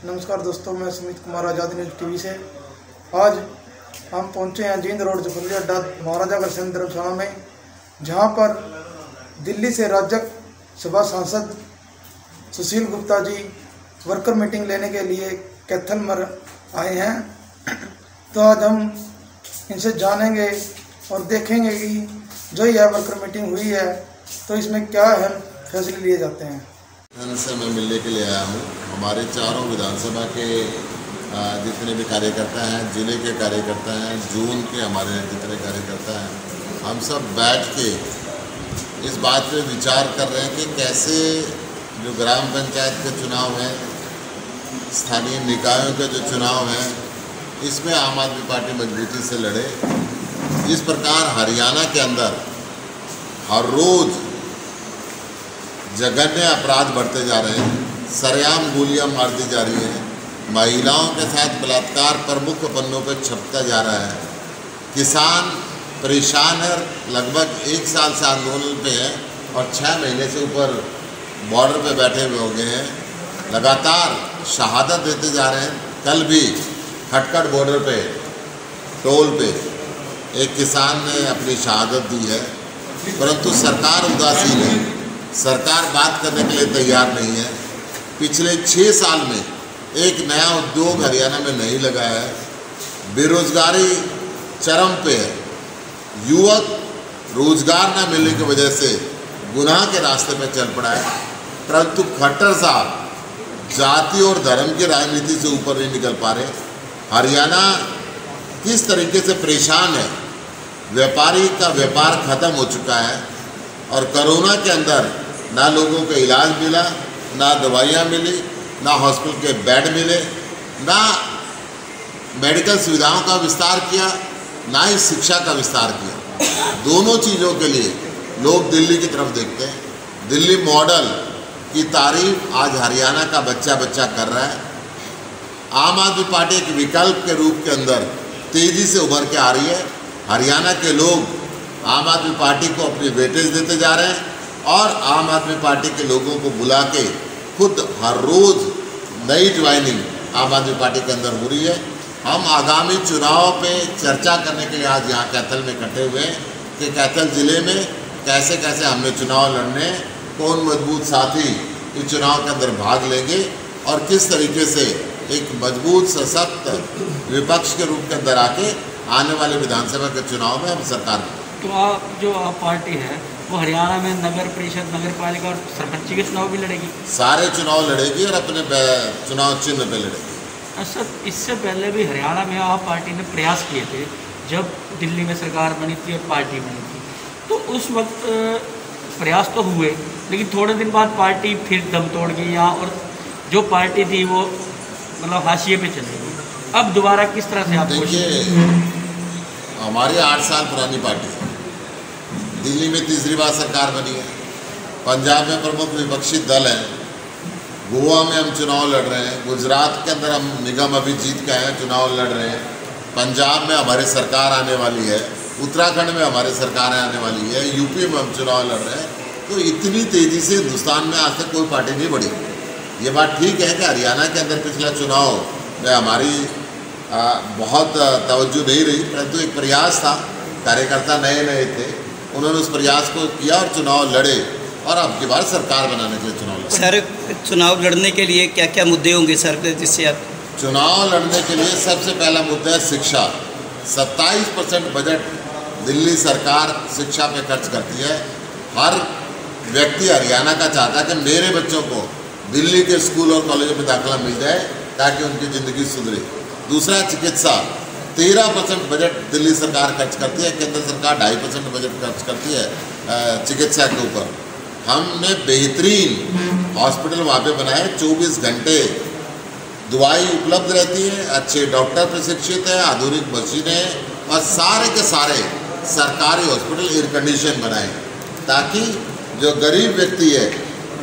नमस्कार दोस्तों, मैं सुमित कुमार आज़ाद न्यूज़ टीवी से। आज हम पहुंचे हैं जींद रोड जफरली अड्डा महाराजा अग्रसेन धर्मशाला में, जहां पर दिल्ली से राज्यसभा सांसद सुशील गुप्ता जी वर्कर मीटिंग लेने के लिए कैथल आए हैं। तो आज हम इनसे जानेंगे और देखेंगे कि जो यह वर्कर मीटिंग हुई है तो इसमें क्या अहम फैसले लिए जाते हैं। से मैं मिलने के लिए आया हूँ। हमारे चारों विधानसभा के जितने भी कार्यकर्ता हैं, जिले के कार्यकर्ता हैं, जून के हमारे जितने कार्यकर्ता हैं, हम सब बैठ के इस बात पे विचार कर रहे हैं कि कैसे जो ग्राम पंचायत के चुनाव हैं, स्थानीय निकायों के जो चुनाव हैं, इसमें आम आदमी पार्टी मजबूती से लड़े। जिस प्रकार हरियाणा के अंदर हर रोज़ जघन्य अपराध बढ़ते जा रहे हैं, सरेआम गोलियां मार दी जा रही हैं, महिलाओं के साथ बलात्कार प्रमुख पन्नों पर छपता जा रहा है, किसान परेशान है, लगभग 1 साल से आंदोलन पे है और 6 महीने से ऊपर बॉर्डर पे बैठे हुए हो गए हैं, लगातार शहादत देते जा रहे हैं। कल भी खटखट बॉर्डर पे टोल पे एक किसान ने अपनी शहादत दी है, परंतु सरकार उदासीन है, सरकार बात करने के लिए तैयार नहीं है। पिछले 6 साल में एक नया उद्योग हरियाणा में नहीं लगा है, बेरोजगारी चरम पे है, युवक रोजगार न मिलने की वजह से गुनाह के रास्ते पर चल पड़ा है। परंतु खट्टर साहब जाति और धर्म की राजनीति से ऊपर नहीं निकल पा रहे। हरियाणा किस तरीके से परेशान है, व्यापारी का व्यापार खत्म हो चुका है और कोरोना के अंदर ना लोगों को इलाज मिला, ना दवाइयाँ मिली, ना हॉस्पिटल के बेड मिले, ना मेडिकल सुविधाओं का विस्तार किया, ना ही शिक्षा का विस्तार किया। दोनों चीज़ों के लिए लोग दिल्ली की तरफ देखते हैं। दिल्ली मॉडल की तारीफ आज हरियाणा का बच्चा कर रहा है। आम आदमी पार्टी एक विकल्प के रूप के अंदर तेज़ी से उभर के आ रही है। हरियाणा के लोग आम आदमी पार्टी को अपनी वेटेज देते जा रहे हैं और आम आदमी पार्टी के लोगों को बुला के खुद हर रोज़ नई ज्वाइनिंग आम आदमी पार्टी के अंदर हो रही है। हम आगामी चुनाव पे चर्चा करने के लिए आज यहाँ कैथल में इकट्ठे हुए हैं कि कैथल ज़िले में कैसे कैसे हमने चुनाव लड़ने, कौन मजबूत साथी इस चुनाव के अंदर भाग लेंगे और किस तरीके से एक मजबूत सशक्त विपक्ष के रूप के अंदर आके आने वाले विधानसभा के चुनाव में हम सरकार। तो आप पार्टी है वो हरियाणा में नगर परिषद, नगर पालिका और सरपंची के चुनाव भी लड़ेगी? सारे चुनाव लड़ेगी और अपने चुनाव चिन्ह पे लड़ेगी। अच्छा, इससे पहले भी हरियाणा में आप पार्टी ने प्रयास किए थे जब दिल्ली में सरकार बनी थी और पार्टी बनी थी, तो उस वक्त प्रयास तो हुए, लेकिन थोड़े दिन बाद पार्टी फिर दम तोड़ गई यहाँ और जो पार्टी थी वो मतलब हाशिए पे चली गई। अब दोबारा किस तरह से आप? देखिए, हमारी 8 साल पुरानी पार्टी है, दिल्ली में तीसरी बार सरकार बनी है, पंजाब में प्रमुख विपक्षी दल है, गोवा में हम चुनाव लड़ रहे हैं, गुजरात के अंदर हम निगम अभी जीत के आए हैं, चुनाव लड़ रहे हैं, पंजाब में हमारी सरकार आने वाली है, उत्तराखंड में हमारी सरकार आने वाली है, यूपी में हम चुनाव लड़ रहे हैं। तो इतनी तेज़ी से हिंदुस्तान में आज तक कोई पार्टी नहीं बढ़ी। ये बात ठीक है कि हरियाणा के अंदर पिछला चुनाव में हमारी बहुत तवज्जो नहीं रही, परंतु एक प्रयास था, कार्यकर्ता नए थे, उन्होंने उस प्रयास को किया और चुनाव लड़े और अब की बार सरकार बनाने के लिए चुनाव लड़े। सर, चुनाव लड़ने के लिए क्या क्या मुद्दे होंगे सर, जिससे आप? चुनाव लड़ने के लिए सबसे पहला मुद्दा है शिक्षा। 27% बजट दिल्ली सरकार शिक्षा पे खर्च करती है। हर व्यक्ति हरियाणा का चाहता है कि मेरे बच्चों को दिल्ली के स्कूल और कॉलेजों में दाखिला मिल जाए ताकि उनकी ज़िंदगी सुधरे। दूसरा, चिकित्सा। 13% बजट दिल्ली सरकार खर्च करती है, केंद्र सरकार 2.5% बजट खर्च करती है चिकित्सा के ऊपर। हमने बेहतरीन हॉस्पिटल वहाँ पे बनाए, 24 घंटे दवाई उपलब्ध रहती है, अच्छे डॉक्टर प्रशिक्षित है, आधुनिक मशीनें और सारे के सारे सरकारी हॉस्पिटल एयर कंडीशन बनाए ताकि जो गरीब व्यक्ति है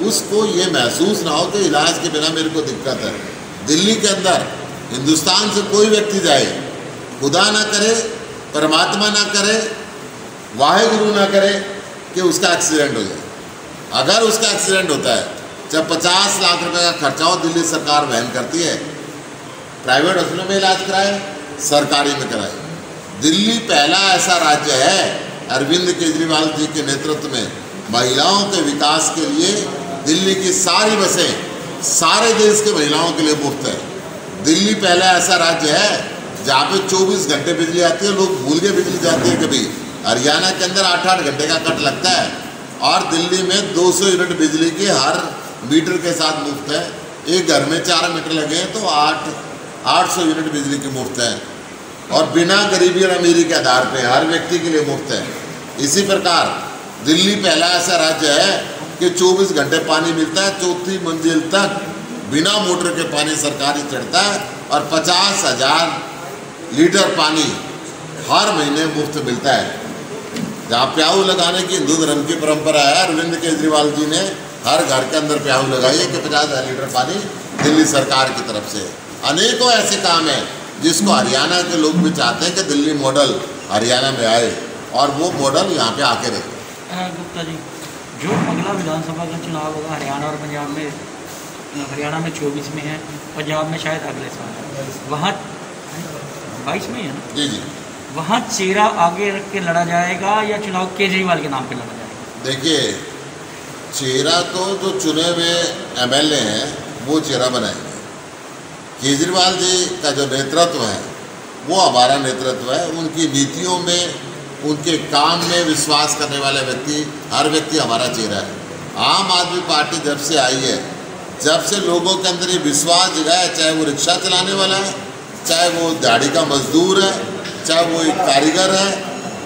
उसको ये महसूस ना हो कि इलाज के बिना मेरे को दिक्कत है। दिल्ली के अंदर हिंदुस्तान से कोई व्यक्ति जाए, खुदा ना करे, परमात्मा ना करे, वाहेगुरु ना करे कि उसका एक्सीडेंट हो जाए। अगर उसका एक्सीडेंट होता है चाहे 50 लाख रुपए का खर्चा हो, दिल्ली सरकार वहन करती है। प्राइवेट हॉस्पिटल में इलाज कराए, सरकारी में कराए। दिल्ली पहला ऐसा राज्य है अरविंद केजरीवाल जी के नेतृत्व में महिलाओं के विकास के लिए दिल्ली की सारी बसें सारे देश के महिलाओं के लिए मुफ्त है। दिल्ली पहला ऐसा राज्य है जहाँ पे 24 घंटे बिजली आती है। लोग भूल के बिजली जाती है कभी। हरियाणा के अंदर 8-8 घंटे का कट लगता है और दिल्ली में 200 यूनिट बिजली की हर मीटर के साथ मुफ्त है। एक घर में 4 मीटर लगे हैं तो 800 यूनिट बिजली की मुफ्त है और बिना गरीबी और अमीरी के आधार पे हर व्यक्ति के लिए मुफ्त है। इसी प्रकार दिल्ली पहला ऐसा राज्य है कि 24 घंटे पानी मिलता है, 4थी मंजिल तक बिना मोटर के पानी सरकारी चढ़ता है और 50,000 लीटर पानी हर महीने मुफ्त मिलता है। जहाँ प्याऊ लगाने की हिंदू धर्म की परंपरा है, अरविंद केजरीवाल जी ने हर घर के अंदर प्याऊ लगाई है कि 50,000 लीटर पानी दिल्ली सरकार की तरफ से। अनेकों ऐसे काम हैं जिसको हरियाणा के लोग भी चाहते हैं कि दिल्ली मॉडल हरियाणा में आए और वो मॉडल यहाँ पे आके रहे। गुप्ता जी, जो अगला विधानसभा का चुनाव होगा हरियाणा और पंजाब में, हरियाणा में 24 में है, पंजाब में शायद अगले साल, वहाँ 22 में है ना? जी जी। वहाँ चेहरा आगे रख के लड़ा जाएगा या चुनाव केजरीवाल के नाम पे लड़ा जाएगा? देखिए, चेहरा तो जो चुने हुए MLA हैं वो चेहरा बनाएंगे। केजरीवाल जी का जो नेतृत्व है वो हमारा नेतृत्व है। उनकी नीतियों में, उनके काम में विश्वास करने वाले व्यक्ति, हर व्यक्ति हमारा चेहरा है। आम आदमी पार्टी जब से आई है, जब से लोगों के अंदर ये विश्वास जगा है, चाहे वो रिक्शा चलाने वाला है, चाहे वो दिहाड़ी का मजदूर है, चाहे वो एक कारीगर है,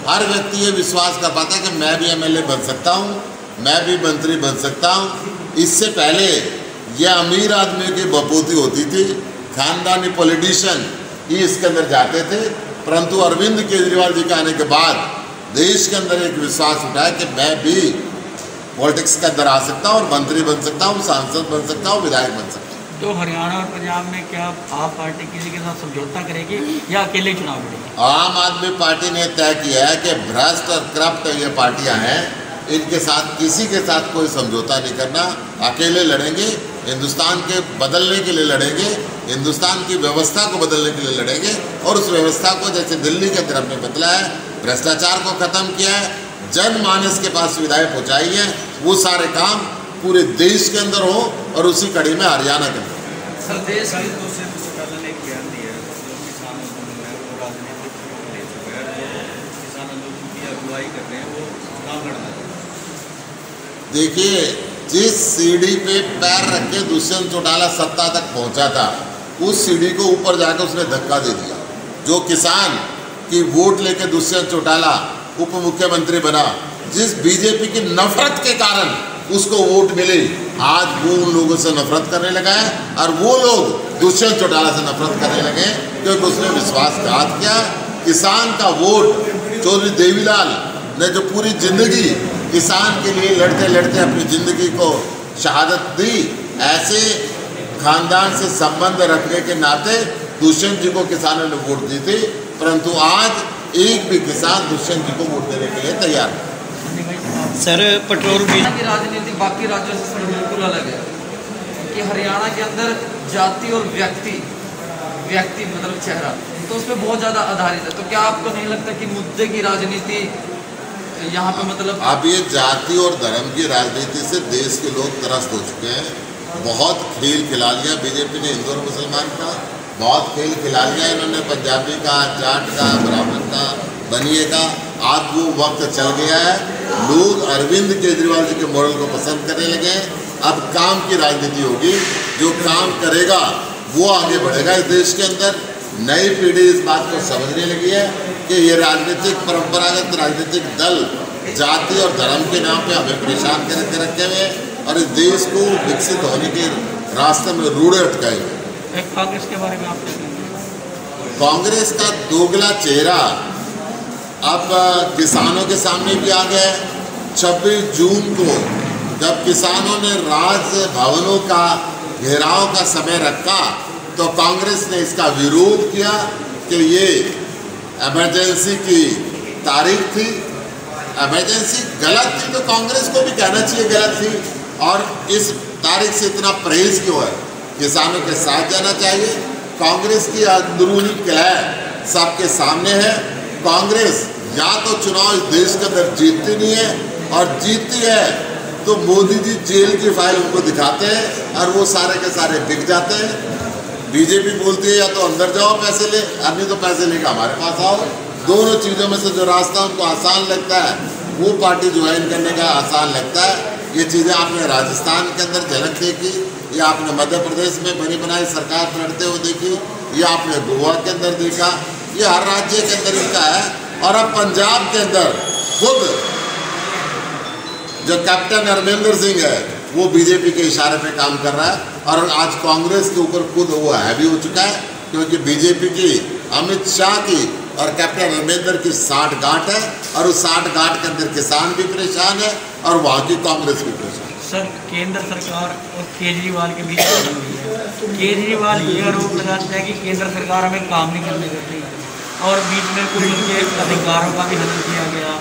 हर व्यक्ति ये विश्वास कर पाता है कि मैं भी MLA बन सकता हूँ, मैं भी मंत्री बन सकता हूँ। इससे पहले ये अमीर आदमी की बपोती होती थी, खानदानी पॉलिटिशियन ही इसके अंदर जाते थे, परंतु अरविंद केजरीवाल जी के आने के बाद देश के अंदर एक विश्वास उठा है कि मैं भी पॉलिटिक्स के अंदर आ सकता हूँ और मंत्री बन सकता हूँ, सांसद बन सकता हूँ, विधायक बन सकता हूँ। तो हरियाणा और पंजाब में क्या आप पार्टी किसी के साथ समझौता करेगी या अकेले चुनाव लड़ेगी? आम आदमी पार्टी ने तय किया है कि भ्रष्ट और करप्ट ये पार्टियां हैं, इनके साथ किसी के साथ कोई समझौता नहीं करना। अकेले लड़ेंगे, हिंदुस्तान के बदलने के लिए लड़ेंगे, हिंदुस्तान की व्यवस्था को बदलने के लिए लड़ेंगे और उस व्यवस्था को जैसे दिल्ली के अंदर हमने बदला है, भ्रष्टाचार को ख़त्म किया है, जनमानस के पास सुविधाएं पहुँचाई हैं, वो सारे काम पूरे देश के अंदर हो और उसी कड़ी में हरियाणा के अंदर। सर, देश की पहले ने एक बयान दिया है, किसान आंदोलन है वो राजनीतिक ले चुका है, किसान आंदोलन की अगुवाई कर रहे हैं, वो चुनाव लड़ना है। देखिए, जिस सीढ़ी पे पैर रख के दुष्यंत चौटाला सत्ता तक पहुंचा था, उस सीढ़ी को ऊपर जाकर उसने धक्का दे दिया। जो किसान की वोट लेके दुष्यंत चौटाला उप मुख्यमंत्री बना, जिस बीजेपी की नफरत के कारण उसको वोट मिली, आज वो उन लोगों से नफरत करने लगा है और वो लोग दुष्यंत चौटाला से नफरत करने लगे क्योंकि उसने विश्वासघात किया। किसान का वोट चौधरी देवीलाल ने जो पूरी जिंदगी किसान के लिए लड़ते लड़ते अपनी ज़िंदगी को शहादत दी, ऐसे खानदान से संबंध रखने के नाते दुष्यंत जी को किसानों ने वोट दी थी, परंतु आज एक भी किसान दुष्यंत जी को वोट देने के लिए तैयार नहीं। सर, पेट्रोल की राजनीति बाकी राज्यों से बिल्कुल अलग है कि हरियाणा के अंदर जाति और व्यक्ति मतलब चेहरा, तो उस पर बहुत ज़्यादा आधारित है। तो क्या आपको नहीं लगता कि मुद्दे की राजनीति यहाँ पे मतलब अब ये जाति और धर्म की राजनीति से देश के लोग त्रस्त हो चुके हैं। बहुत खेल खिला लिया बीजेपी ने हिंदू और मुसलमान का, बहुत खेल खिला लिया इन्होंने पंजाबी का, जाट का, ब्राह्मण का, बनिए का। आज वो वक्त चल गया है, लोग अरविंद केजरीवाल जी के मॉडल को पसंद करने लगे हैं। अब काम की राजनीति होगी, जो काम करेगा वो आगे बढ़ेगा। इस देश के अंदर नई पीढ़ी इस बात को समझने लगी है कि ये राजनीतिक परंपरागत राजनीतिक दल जाति और धर्म के नाम पे हमें परेशान करके रखे हुए और इस देश को विकसित होने के रास्ते में रूढ़े अटकाए हुए। कांग्रेस के बारे में आप क्या कहेंगे? कांग्रेस का दोगला चेहरा अब किसानों के सामने भी आ गया है। 26 जून को जब किसानों ने राजभवनों का घेराव का समय रखा तो कांग्रेस ने इसका विरोध किया कि ये इमरजेंसी की तारीख थी, इमरजेंसी गलत थी, तो कांग्रेस को भी कहना चाहिए गलत थी। और इस तारीख से इतना परहेज क्यों है? किसानों के साथ जाना चाहिए। कांग्रेस की अंदरूनी कलह सबके सामने है। कांग्रेस या तो चुनाव इस देश के अंदर जीतती नहीं है, और जीतती है तो मोदी जी जेल की फाइल उनको दिखाते हैं और वो सारे के सारे बिक जाते हैं। बीजेपी बोलती है या तो अंदर जाओ पैसे ले, नहीं तो पैसे लेकर हमारे पास आओ। दोनों चीज़ों में से जो रास्ता उनको आसान लगता है वो पार्टी ज्वाइन करने का आसान लगता है। ये चीज़ें आपने राजस्थान के अंदर झलक देखी, ये आपने मध्य प्रदेश में बनी बनाई सरकार लड़ते हुए देखी, ये आपने गोवा के अंदर देखा, ये हर राज्य के अंदर इनका है। और अब पंजाब के अंदर खुद जो कैप्टन अमरिंदर सिंह है वो बीजेपी के इशारे पे काम कर रहा है, और आज कांग्रेस के ऊपर खुद वो हैवी हो चुका है, क्योंकि बीजेपी की अमित शाह की और कैप्टन अमरिंदर की साठगांठ है, और उस साठगांठ के अंदर किसान भी परेशान है और वहाँ की कांग्रेस भी परेशान है। सर, केंद्र सरकार और केजरीवाल के बीच लड़ाई हुई है। केजरीवाल ये आरोप लगाते हैं कि केंद्र सरकार हमें काम नहीं करने देती, और बीच में कुछ उनके अधिकारों का भी हनन किया गया।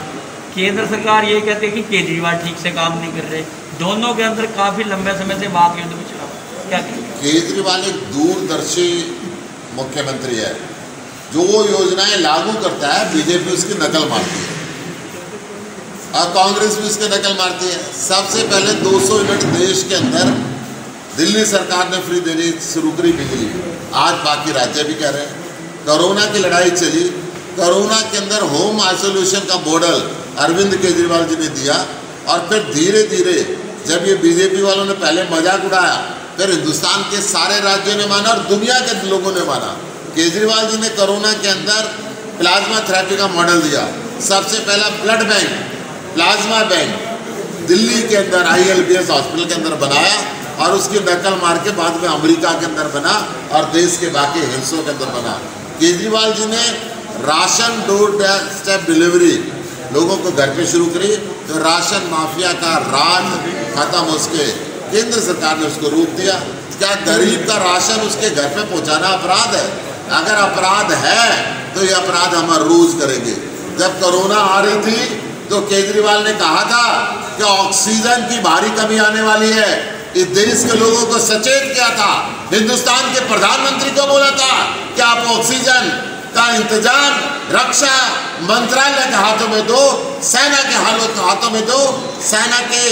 केंद्र सरकार ये कहते हैं कि केजरीवाल ठीक से काम नहीं कर रहे। दोनों के अंदर काफ़ी लंबे समय से बात युद्ध में चला। क्या केजरीवाल एक दूरदर्शी मुख्यमंत्री है। जो वो योजनाएं लागू करता है बीजेपी उसकी नकल मारती है, और कांग्रेस भी उसकी नकल मारती है। सबसे पहले 200 यूनिट देश के अंदर दिल्ली सरकार ने फ्री देनी शुरू करी बिजली, आज बाकी राज्य भी कह रहे हैं। कोरोना की लड़ाई चली, कोरोना के अंदर होम आइसोलेशन का मॉडल अरविंद केजरीवाल जी ने दिया, और फिर धीरे धीरे जब ये बीजेपी वालों ने पहले मजाक उड़ाया, फिर हिंदुस्तान के सारे राज्यों ने माना और दुनिया के लोगों ने माना। केजरीवाल जी ने कोरोना के अंदर प्लाज्मा थेरेपी का मॉडल दिया। सबसे पहला blood bank, plasma bank Delhi के अंदर ILBS हॉस्पिटल के अंदर बनाया, और उसकी नकल मार के बाद में अमेरिका के अंदर बना और देश के बाकी हिस्सों के अंदर बना। केजरीवाल जी ने राशन डोर स्टेप डिलीवरी लोगों को घर पे शुरू करी, तो राशन माफिया का राज खत्म हो सके केंद्र सरकार ने उसको रोक दिया। क्या गरीब का राशन उसके घर पे पहुंचाना अपराध है? अगर अपराध है तो ये अपराध हम रोज करेंगे। जब कोरोना आ रही थी तो केजरीवाल ने कहा था कि ऑक्सीजन की भारी कमी आने वाली है, इस देश के लोगों को सचेत किया था। हिंदुस्तान के प्रधानमंत्री को बोला था कि आप ऑक्सीजन का इंतजाम रक्षा मंत्रालय के हाथों में दो, सेना के हाथों में दो। सेना के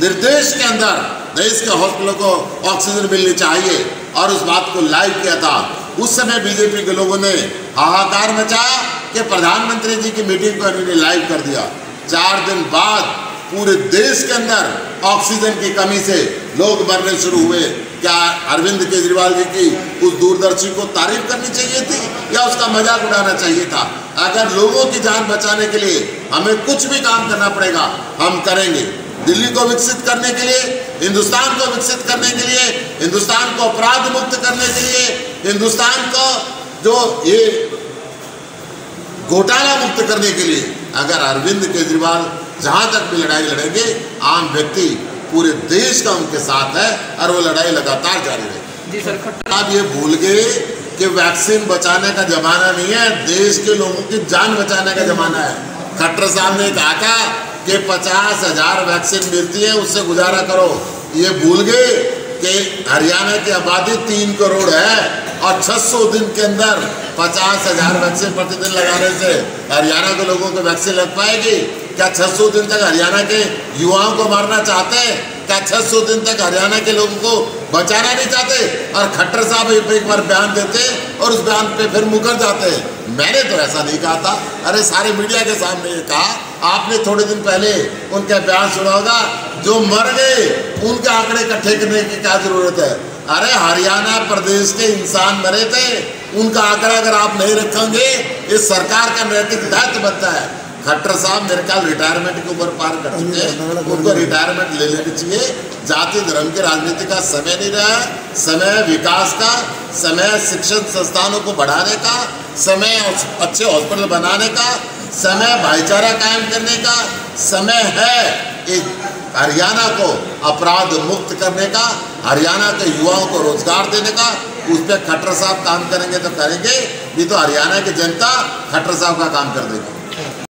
निर्देश के अंदर देश के हॉस्पिटलों को ऑक्सीजन मिलनी चाहिए, और उस बात को लाइव किया था। उस समय बीजेपी के लोगों ने हाहाकार मचाया कि प्रधानमंत्री जी की मीटिंग को इन्होंने लाइव कर दिया। 4 दिन बाद पूरे देश के अंदर ऑक्सीजन की कमी से लोग मरने शुरू हुए। क्या अरविंद केजरीवाल जी की उस दूरदर्शी को तारीफ करनी चाहिए थी या उसका मजाक उड़ाना चाहिए था? अगर लोगों की जान बचाने के लिए हमें कुछ भी काम करना पड़ेगा हम करेंगे। दिल्ली को विकसित करने के लिए, हिंदुस्तान को विकसित करने के लिए, हिंदुस्तान को अपराध मुक्त करने के लिए, हिंदुस्तान को जो ये घोटाला मुक्त करने के लिए अगर अरविंद केजरीवाल जहां तक भी लड़ाई लड़ेंगे, आम व्यक्ति पूरे देश का उनके साथ है और वो लड़ाई लगातार जारी रहेगी। जी सर, आप ये भूल गए कि वैक्सीन बचाने का जमाना नहीं है, देश के लोगों की जान बचाने का जमाना है। खट्टर साहब ने कहा था कि 50,000 वैक्सीन मिलती है उससे गुजारा करो। ये भूल गए कि हरियाणा की आबादी 3 करोड़ है और 600 दिन के अंदर 50,000 वैक्सीन प्रतिदिन लगाने से हरियाणा के लोगों को वैक्सीन लग पाएगी? क्या 600 दिन तक हरियाणा के युवाओं को मारना चाहते हैं? क्या 600 दिन तक हरियाणा के लोगों को बचाना नहीं चाहते? और खट्टर साहब एक बार बयान देते और उस बयान पे फिर मुकर जाते हैं। मैंने तो ऐसा नहीं कहा था। अरे सारे मीडिया के सामने ये कहा। आपने थोड़े दिन पहले उनका बयान सुना होगा, जो मर गए उनके आंकड़े इकट्ठे करने की क्या जरूरत है? अरे हरियाणा प्रदेश के इंसान मरे थे, उनका आंकड़ा अगर आप नहीं रखेंगे इस सरकार का नैतिक दायित्व बनता है। खट्टर साहब मेरे ख्याल रिटायरमेंट के ऊपर पार कर चुके हैं, उनको रिटायरमेंट ले लेनी चाहिए। जाति धर्म की राजनीति का समय नहीं रहा है, समय विकास का, समय शिक्षण संस्थानों को बढ़ाने का, समय अच्छे हॉस्पिटल बनाने का, समय भाईचारा कायम करने का समय है। हरियाणा को अपराध मुक्त करने का, हरियाणा के युवाओं को रोजगार देने का, उस पर खट्टर साहब काम करेंगे तो करेंगे, नहीं तो हरियाणा की जनता खट्टर साहब का काम कर देगी।